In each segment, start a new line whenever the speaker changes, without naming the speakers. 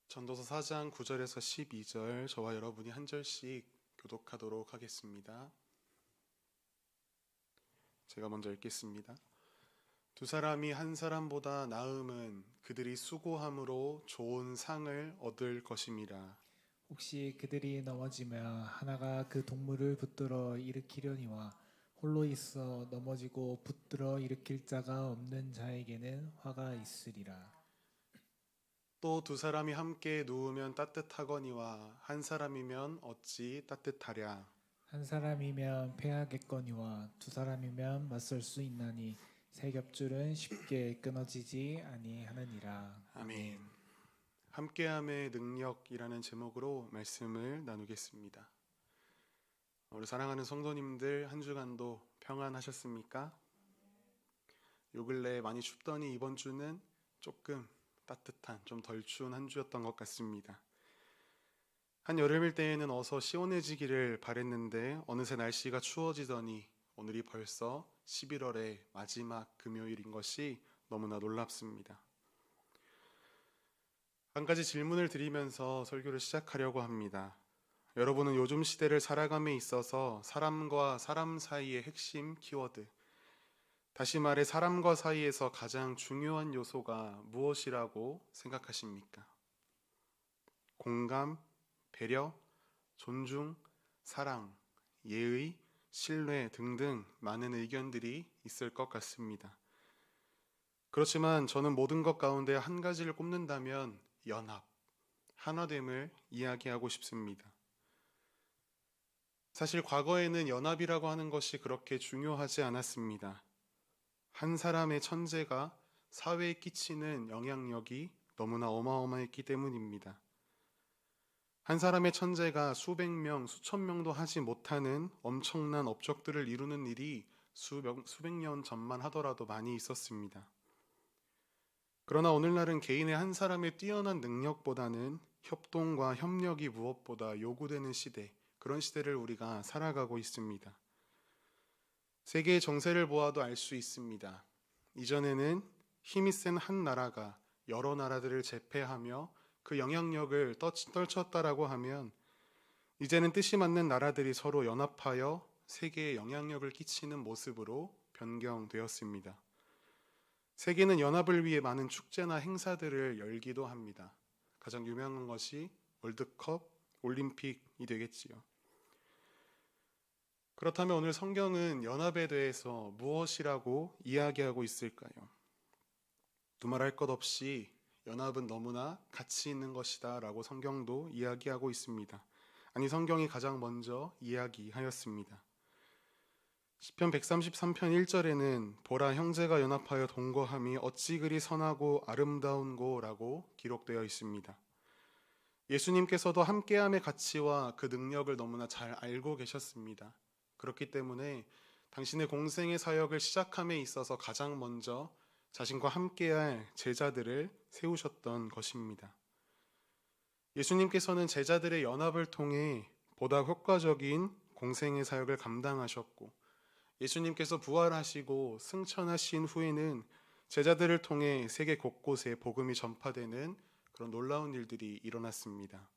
전도서 4장 9절에서 12절 저와 여러분이 한 절씩 교독하도록 하겠습니다. 제가 먼저 읽겠습니다. 두 사람이 한 사람보다 나음은 그들이 수고함으로 좋은 상을 얻을 것임이라.
혹시 그들이 넘어지며 하나가 그 동물을 붙들어 일으키려니와 홀로 있어 넘어지고 붙들어 일으킬 자가 없는 자에게는 화가 있으리라.
또 두 사람이 함께 누우면 따뜻하거니와 한 사람이면 어찌 따뜻하랴.
한 사람이면 패하겠거니와 두 사람이면 맞설 수 있나니 세 겹줄은 쉽게 끊어지지 아니하느니라.
아멘. 함께함의 능력이라는 제목으로 말씀을 나누겠습니다. 우리 사랑하는 성도님들, 한 주간도 평안하셨습니까? 요 근래 많이 춥더니 이번 주는 조금 따뜻한, 좀 덜 추운 한 주였던 것 같습니다. 한 여름일 때에는 어서 시원해지기를 바랬는데 어느새 날씨가 추워지더니 오늘이 벌써 11월의 마지막 금요일인 것이 너무나 놀랍습니다. 한 가지 질문을 드리면서 설교를 시작하려고 합니다. 여러분은 요즘 시대를 살아감에 있어서 사람과 사람 사이의 핵심 키워드, 다시 말해 사람과 사이에서 가장 중요한 요소가 무엇이라고 생각하십니까? 공감, 배려, 존중, 사랑, 예의, 신뢰 등등 많은 의견들이 있을 것 같습니다. 그렇지만 저는 모든 것 가운데 한 가지를 꼽는다면 연합, 하나됨을 이야기하고 싶습니다. 사실 과거에는 연합이라고 하는 것이 그렇게 중요하지 않았습니다. 한 사람의 천재가 사회에 끼치는 영향력이 너무나 어마어마했기 때문입니다. 한 사람의 천재가 수백 명, 수천 명도 하지 못하는 엄청난 업적들을 이루는 일이 수백 년 전만 하더라도 많이 있었습니다. 그러나 오늘날은 개인의 한 사람의 뛰어난 능력보다는 협동과 협력이 무엇보다 요구되는 시대, 그런 시대를 우리가 살아가고 있습니다. 세계의 정세를 보아도 알 수 있습니다. 이전에는 힘이 센 한 나라가 여러 나라들을 제패하며 그 영향력을 떨쳤다라고 하면 이제는 뜻이 맞는 나라들이 서로 연합하여 세계에 영향력을 끼치는 모습으로 변경되었습니다. 세계는 연합을 위해 많은 축제나 행사들을 열기도 합니다. 가장 유명한 것이 월드컵, 올림픽이 되겠지요. 그렇다면 오늘 성경은 연합에 대해서 무엇이라고 이야기하고 있을까요? 두말할 것 없이 연합은 너무나 가치 있는 것이다 라고 성경도 이야기하고 있습니다. 아니, 성경이 가장 먼저 이야기하였습니다. 시편 133편 1절에는 보라 형제가 연합하여 동거함이 어찌 그리 선하고 아름다운고 라고 기록되어 있습니다. 예수님께서도 함께함의 가치와 그 능력을 너무나 잘 알고 계셨습니다. 그렇기 때문에 당신의 공생의 사역을 시작함에 있어서 가장 먼저 자신과 함께할 제자들을 세우셨던 것입니다. 예수님께서는 제자들의 연합을 통해 보다 효과적인 공생의 사역을 감당하셨고, 예수님께서 부활하시고 승천하신 후에는 제자들을 통해 세계 곳곳에 복음이 전파되는 그런 놀라운 일들이 일어났습니다.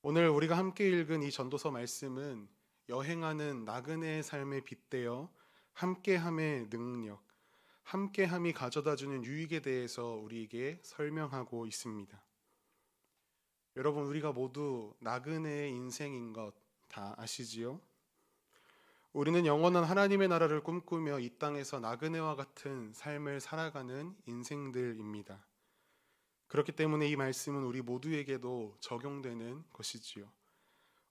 오늘 우리가 함께 읽은 이 전도서 말씀은 여행하는 나그네의 삶에 빗대어 함께함의 능력, 함께함이 가져다주는 유익에 대해서 우리에게 설명하고 있습니다. 여러분, 우리가 모두 나그네의 인생인 것 다 아시지요? 우리는 영원한 하나님의 나라를 꿈꾸며 이 땅에서 나그네와 같은 삶을 살아가는 인생들입니다. 그렇기 때문에 이 말씀은 우리 모두에게도 적용되는 것이지요.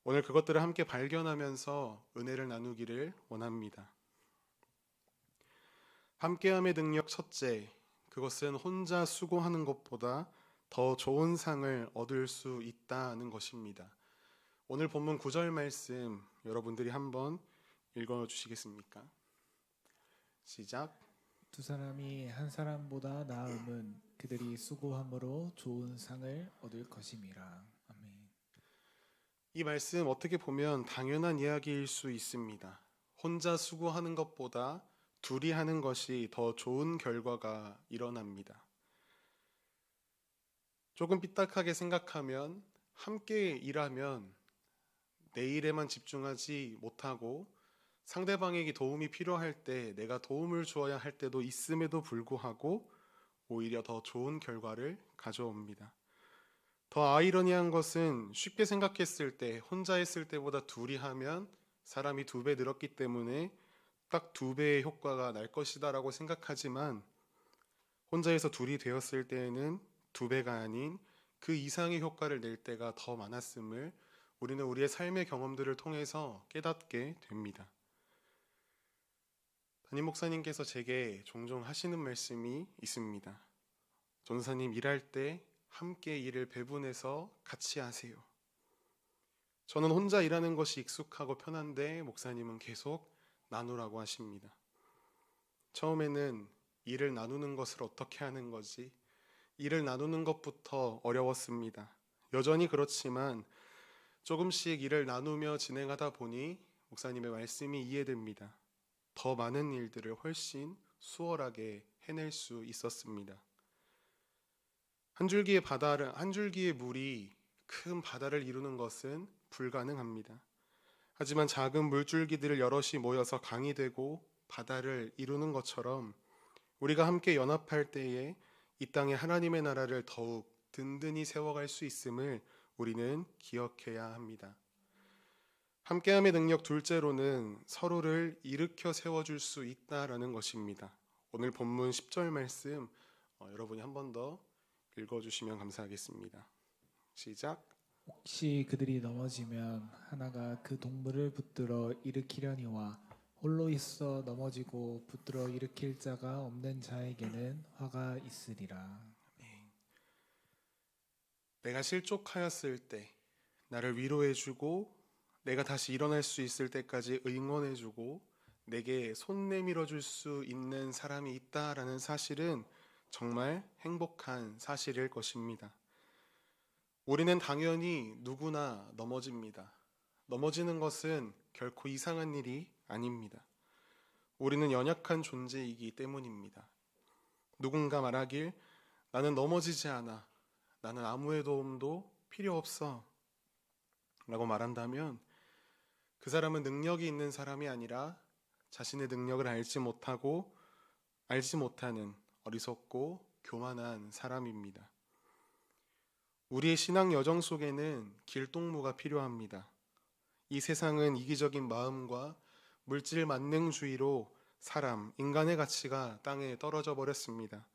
오늘 그것들을 함께 발견하면서 은혜를 나누기를 원합니다. 함께함의 능력 첫째, 그것은 혼자 수고하는 것보다 더 좋은 상을 얻을 수 있다는 것입니다. 오늘 본문 9절 말씀 여러분들이 한번 읽어주시겠습니까? 시작.
두 사람이 한 사람보다 나음은 그들이 수고함으로 좋은 상을 얻을 것임이라. 아멘.
이 말씀 어떻게 보면 당연한 이야기일 수 있습니다. 혼자 수고하는 것보다 둘이 하는 것이 더 좋은 결과가 일어납니다. 조금 삐딱하게 생각하면 함께 일하면 내 일에만 집중하지 못하고 상대방에게 도움이 필요할 때 내가 도움을 주어야 할 때도 있음에도 불구하고 오히려 더 좋은 결과를 가져옵니다. 더 아이러니한 것은 쉽게 생각했을 때 혼자 했을 때보다 둘이 하면 사람이 2배 늘었기 때문에 딱 2배의 효과가 날 것이다라고 생각하지만 혼자 해서 둘이 되었을 때에는 2배가 아닌 그 이상의 효과를 낼 때가 더 많았음을 우리는 우리의 삶의 경험들을 통해서 깨닫게 됩니다. 담임 목사님께서 제게 종종 하시는 말씀이 있습니다. 전사님, 일할 때 함께 일을 배분해서 같이 하세요. 저는 혼자 일하는 것이 익숙하고 편한데 목사님은 계속 나누라고 하십니다. 처음에는 일을 나누는 것을 어떻게 하는 거지? 일을 나누는 것부터 어려웠습니다. 여전히 그렇지만 조금씩 일을 나누며 진행하다 보니 목사님의 말씀이 이해됩니다. 더 많은 일들을 훨씬 수월하게 해낼 수 있었습니다. 한 줄기의 물이 큰 바다를 이루는 것은 불가능합니다. 하지만 작은 물줄기들을 여럿이 모여서 강이 되고 바다를 이루는 것처럼 우리가 함께 연합할 때에 이 땅에 하나님의 나라를 더욱 든든히 세워갈 수 있음을 우리는 기억해야 합니다. 함께함의 능력 둘째로는 서로를 일으켜 세워줄 수 있다라는 것입니다. 오늘 본문 10절 말씀 여러분이 한 번 더 읽어주시면 감사하겠습니다. 시작.
혹시 그들이 넘어지면 하나가 그 동물을 붙들어 일으키려니와 홀로 있어 넘어지고 붙들어 일으킬 자가 없는 자에게는 화가 있으리라.
내가 실족하였을 때 나를 위로해주고 내가 다시 일어날 수 있을 때까지 응원해주고 내게 손 내밀어 줄 수 있는 사람이 있다라는 사실은 정말 행복한 사실일 것입니다. 우리는 당연히 누구나 넘어집니다. 넘어지는 것은 결코 이상한 일이 아닙니다. 우리는 연약한 존재이기 때문입니다. 누군가 말하길 나는 넘어지지 않아. 나는 아무의 도움도 필요 없어. 라고 말한다면 그 사람은 능력이 있는 사람이 아니라 자신의 능력을 알지 못하는 어리석고 교만한 사람입니다. 우리의 신앙 여정 속에는 길동무가 필요합니다. 이 세상은 이기적인 마음과 물질 만능주의로 인간의 가치가 땅에 떨어져 버렸습니다.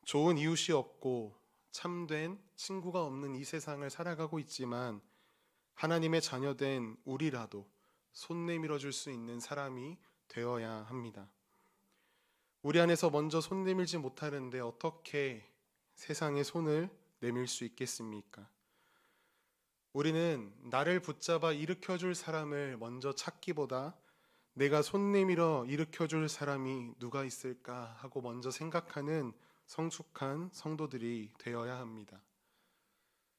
좋은 이웃이 없고 참된 친구가 없는 이 세상을 살아가고 있지만 하나님의 자녀된 우리라도 손 내밀어 줄 수 있는 사람이 되어야 합니다. 우리 안에서 먼저 손 내밀지 못하는데 어떻게 세상에 손을 내밀 수 있겠습니까? 우리는 나를 붙잡아 일으켜줄 사람을 먼저 찾기보다 내가 손 내밀어 일으켜줄 사람이 누가 있을까 하고 먼저 생각하는 성숙한 성도들이 되어야 합니다.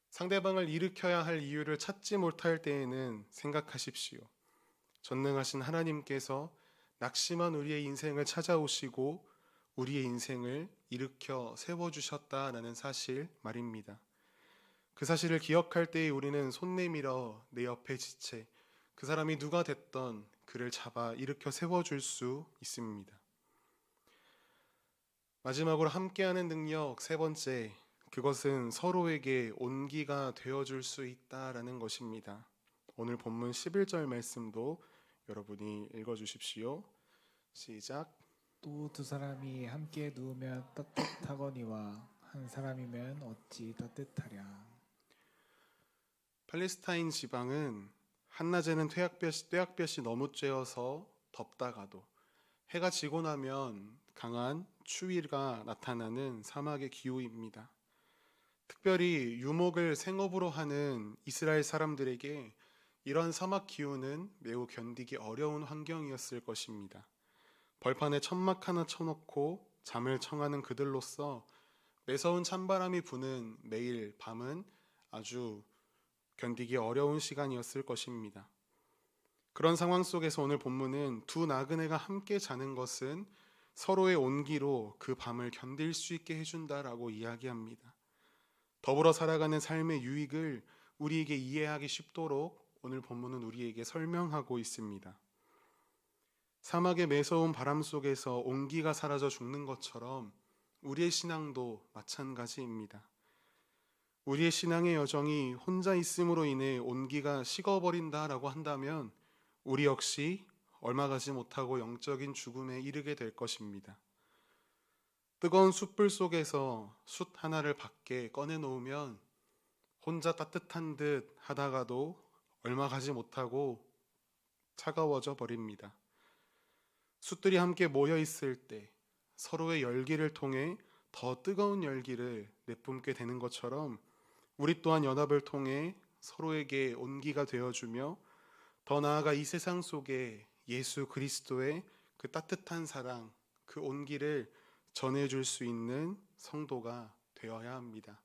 상대방을 일으켜야 할 이유를 찾지 못할 때에는 생각하십시오. 전능하신 하나님께서 낙심한 우리의 인생을 찾아오시고 우리의 인생을 일으켜 세워주셨다라는 사실 말입니다. 그 사실을 기억할 때에 우리는 손 내밀어 내 옆에 지체 그 사람이 누가 됐던 그를 잡아 일으켜 세워줄 수 있습니다. 마지막으로 함께하는 능력 세 번째, 그것은 서로에게 온기가 되어줄 수 있다라는 것입니다. 오늘 본문 11절 말씀도 여러분이 읽어주십시오. 시작.
또 두 사람이 함께 누우면 따뜻하거니와 한 사람이면 어찌 따뜻하랴.
팔레스타인 지방은 한낮에는 떼약볕이 너무 쬐어서 덥다가도 해가 지고 나면 강한 추위가 나타나는 사막의 기후입니다. 특별히 유목을 생업으로 하는 이스라엘 사람들에게 이런 사막 기후는 매우 견디기 어려운 환경이었을 것입니다. 벌판에 천막 하나 쳐놓고 잠을 청하는 그들로서 매서운 찬바람이 부는 매일 밤은 아주 견디기 어려운 시간이었을 것입니다. 그런 상황 속에서 오늘 본문은 두 나그네가 함께 자는 것은 서로의 온기로 그 밤을 견딜 수 있게 해준다라고 이야기합니다. 더불어 살아가는 삶의 유익을 우리에게 이해하기 쉽도록 오늘 본문은 우리에게 설명하고 있습니다. 사막의 매서운 바람 속에서 온기가 사라져 죽는 것처럼 우리의 신앙도 마찬가지입니다. 우리의 신앙의 여정이 혼자 있음으로 인해 온기가 식어버린다라고 한다면 우리 역시 얼마 가지 못하고 영적인 죽음에 이르게 될 것입니다. 뜨거운 숯불 속에서 숯 하나를 밖에 꺼내 놓으면 혼자 따뜻한 듯 하다가도 얼마 가지 못하고 차가워져 버립니다. 숯들이 함께 모여 있을 때 서로의 열기를 통해 더 뜨거운 열기를 내뿜게 되는 것처럼 우리 또한 연합을 통해 서로에게 온기가 되어주며 더 나아가 이 세상 속에 예수 그리스도의 그 따뜻한 사랑, 그 온기를 전해줄 수 있는 성도가 되어야 합니다.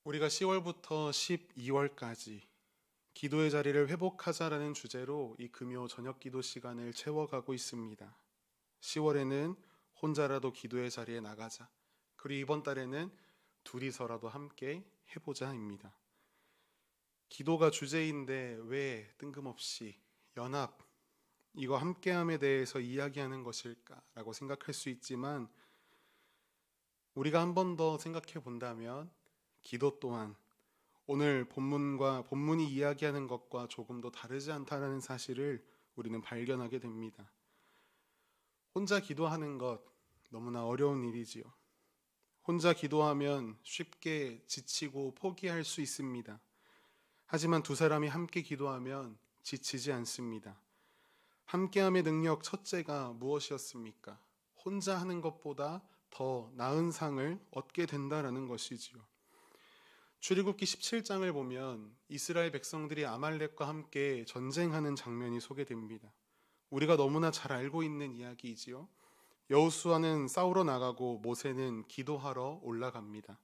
우리가 10월부터 12월까지 기도의 자리를 회복하자라는 주제로 이 금요 저녁 기도 시간을 채워가고 있습니다. 10월에는 혼자라도 기도의 자리에 나가자. 그리고 이번 달에는 둘이서라도 함께 해보자입니다. 기도가 주제인데 왜 뜬금없이 연합, 이거 함께함에 대해서 이야기하는 것일까라고 생각할 수 있지만 우리가 한 번 더 생각해 본다면 기도 또한 오늘 본문이 이야기하는 것과 조금도 다르지 않다는 사실을 우리는 발견하게 됩니다. 혼자 기도하는 것 너무나 어려운 일이지요. 혼자 기도하면 쉽게 지치고 포기할 수 있습니다. 하지만 두 사람이 함께 기도하면 지치지 않습니다. 함께함의 능력 첫째가 무엇이었습니까? 혼자 하는 것보다 더 나은 상을 얻게 된다라는 것이지요. 출애굽기 17장을 보면 이스라엘 백성들이 아말렉과 함께 전쟁하는 장면이 소개됩니다. 우리가 너무나 잘 알고 있는 이야기이지요. 여호수아는 싸우러 나가고 모세는 기도하러 올라갑니다.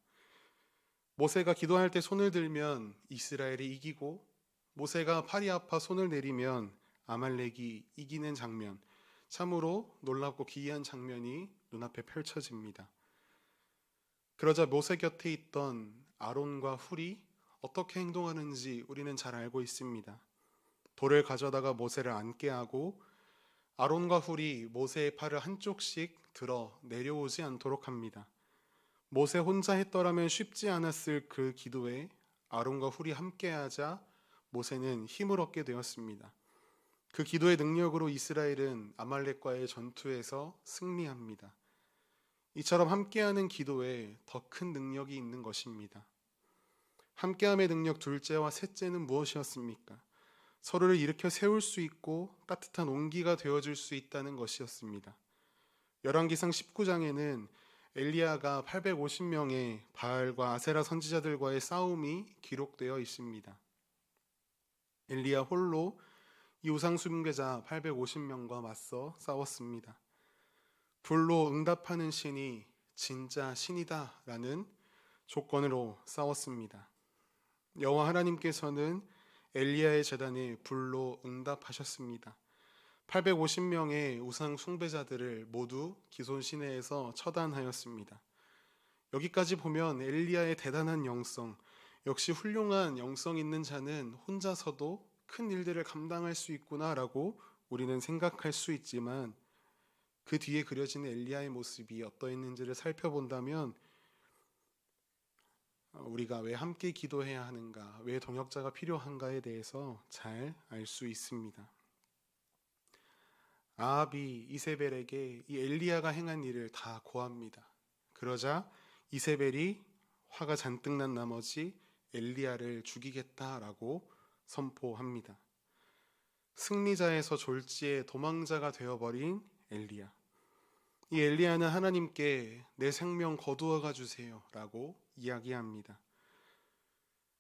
모세가 기도할 때 손을 들면 이스라엘이 이기고 모세가 팔이 아파 손을 내리면 아말렉이 이기는 장면, 참으로 놀랍고 기이한 장면이 눈앞에 펼쳐집니다. 그러자 모세 곁에 있던 아론과 훌이 어떻게 행동하는지 우리는 잘 알고 있습니다. 돌을 가져다가 모세를 앉게 하고 아론과 훌이 모세의 팔을 한쪽씩 들어 내려오지 않도록 합니다. 모세 혼자 했더라면 쉽지 않았을 그 기도에 아론과 훌이 함께하자 모세는 힘을 얻게 되었습니다. 그 기도의 능력으로 이스라엘은 아말렉과의 전투에서 승리합니다. 이처럼 함께하는 기도에 더 큰 능력이 있는 것입니다. 함께함의 능력 둘째와 셋째는 무엇이었습니까? 서로를 일으켜 세울 수 있고 따뜻한 온기가 되어줄 수 있다는 것이었습니다. 열왕기상 19장에는 엘리야가 850명의 바알과 아세라 선지자들과의 싸움이 기록되어 있습니다. 엘리야 홀로 이 우상 숭배자 850명과 맞서 싸웠습니다. 불로 응답하는 신이 진짜 신이다 라는 조건으로 싸웠습니다. 여호와 하나님께서는 엘리야의 제단에 불로 응답하셨습니다. 850명의 우상 숭배자들을 모두 기손 시내에서 처단하였습니다. 여기까지 보면 엘리야의 대단한 영성, 역시 훌륭한 영성 있는 자는 혼자서도 큰 일들을 감당할 수 있구나라고 우리는 생각할 수 있지만 그 뒤에 그려지는 엘리야의 모습이 어떠했는지를 살펴본다면 우리가 왜 함께 기도해야 하는가, 왜 동역자가 필요한가에 대해서 잘 알 수 있습니다. 아합이 이세벨에게 이 엘리야가 행한 일을 다 고합니다. 그러자 이세벨이 화가 잔뜩 난 나머지 엘리야를 죽이겠다라고 선포합니다. 승리자에서 졸지에 도망자가 되어버린 엘리야. 이 엘리야는 하나님께 내 생명 거두어가 주세요 라고 이야기합니다.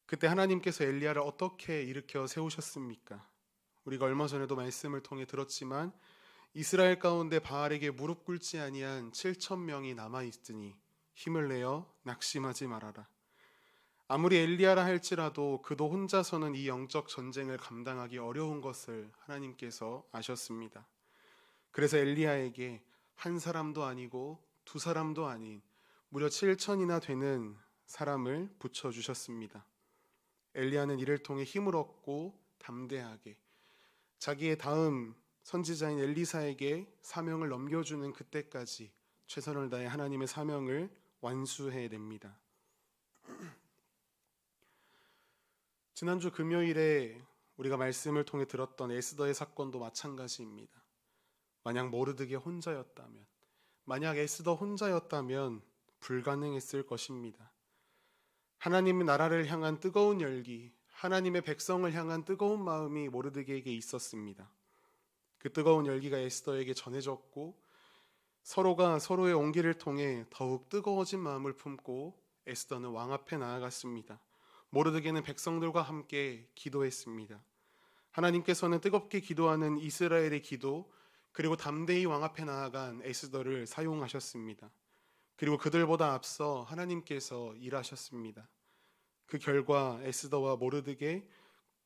그때 하나님께서 엘리야를 어떻게 일으켜 세우셨습니까? 우리가 얼마 전에도 말씀을 통해 들었지만 이스라엘 가운데 바알에게 무릎 꿇지 아니한 7,000명이 남아있으니 힘을 내어 낙심하지 말아라. 아무리 엘리야라 할지라도 그도 혼자서는 이 영적 전쟁을 감당하기 어려운 것을 하나님께서 아셨습니다. 그래서 엘리야에게 한 사람도 아니고 두 사람도 아닌 무려 7천이나 되는 사람을 붙여주셨습니다. 엘리야는 이를 통해 힘을 얻고 담대하게 자기의 다음 선지자인 엘리사에게 사명을 넘겨주는 그때까지 최선을 다해 하나님의 사명을 완수해냅니다. 지난주 금요일에 우리가 말씀을 통해 들었던 에스더의 사건도 마찬가지입니다. 만약 모르드게 혼자였다면, 만약 에스더 혼자였다면 불가능했을 것입니다. 하나님의 나라를 향한 뜨거운 열기, 하나님의 백성을 향한 뜨거운 마음이 모르드게에게 있었습니다. 그 뜨거운 열기가 에스더에게 전해졌고 서로가 서로의 온기를 통해 더욱 뜨거워진 마음을 품고 에스더는 왕 앞에 나아갔습니다. 모르드게는 백성들과 함께 기도했습니다. 하나님께서는 뜨겁게 기도하는 이스라엘의 기도, 그리고 담대히 왕 앞에 나아간 에스더를 사용하셨습니다. 그리고 그들보다 앞서 하나님께서 일하셨습니다. 그 결과 에스더와 모르드게,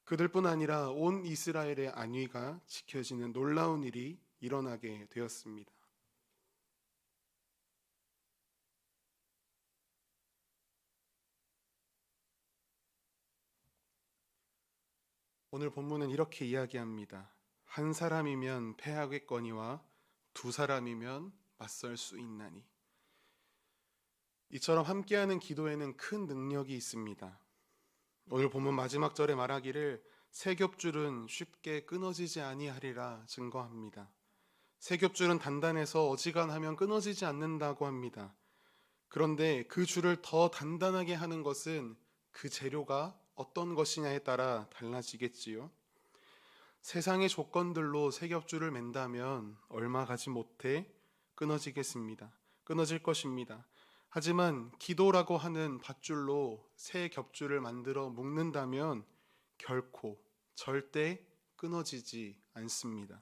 그들뿐 아니라 온 이스라엘의 안위가 지켜지는 놀라운 일이 일어나게 되었습니다. 오늘 본문은 이렇게 이야기합니다. 한 사람이면 패하겠거니와 두 사람이면 맞설 수 있나니. 이처럼 함께하는 기도에는 큰 능력이 있습니다. 오늘 본문 마지막 절에 말하기를 새 겹줄은 쉽게 끊어지지 아니하리라 증거합니다. 새 겹줄은 단단해서 어지간하면 끊어지지 않는다고 합니다. 그런데 그 줄을 더 단단하게 하는 것은 그 재료가 어떤 것이냐에 따라 달라지겠지요. 세상의 조건들로 새 겹줄을 맨다면 얼마 가지 못해 끊어질 것입니다. 하지만 기도라고 하는 밧줄로 새 겹줄을 만들어 묶는다면 결코 절대 끊어지지 않습니다.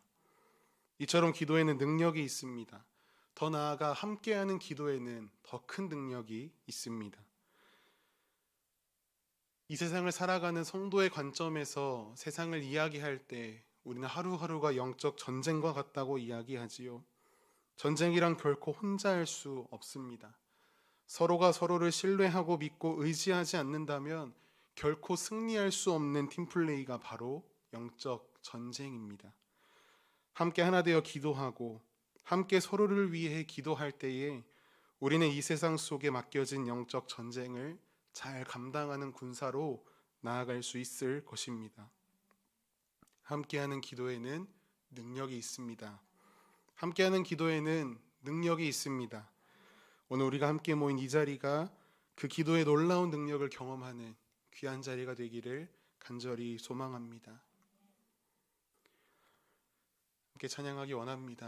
이처럼 기도에는 능력이 있습니다. 더 나아가 함께하는 기도에는 더 큰 능력이 있습니다. 이 세상을 살아가는 성도의 관점에서 세상을 이야기할 때 우리는 하루하루가 영적 전쟁과 같다고 이야기하지요. 전쟁이란 결코 혼자 할 수 없습니다. 서로가 서로를 신뢰하고 믿고 의지하지 않는다면 결코 승리할 수 없는 팀플레이가 바로 영적 전쟁입니다. 함께 하나 되어 기도하고 함께 서로를 위해 기도할 때에 우리는 이 세상 속에 맡겨진 영적 전쟁을 잘 감당하는 군사로 나아갈 수 있을 것입니다. 함께하는 기도에는 능력이 있습니다. 함께하는 기도에는 능력이 있습니다. 오늘 우리가 함께 모인 이 자리가 그 기도의 놀라운 능력을 경험하는 귀한 자리가 되기를 간절히 소망합니다. 함께 찬양하기 원합니다.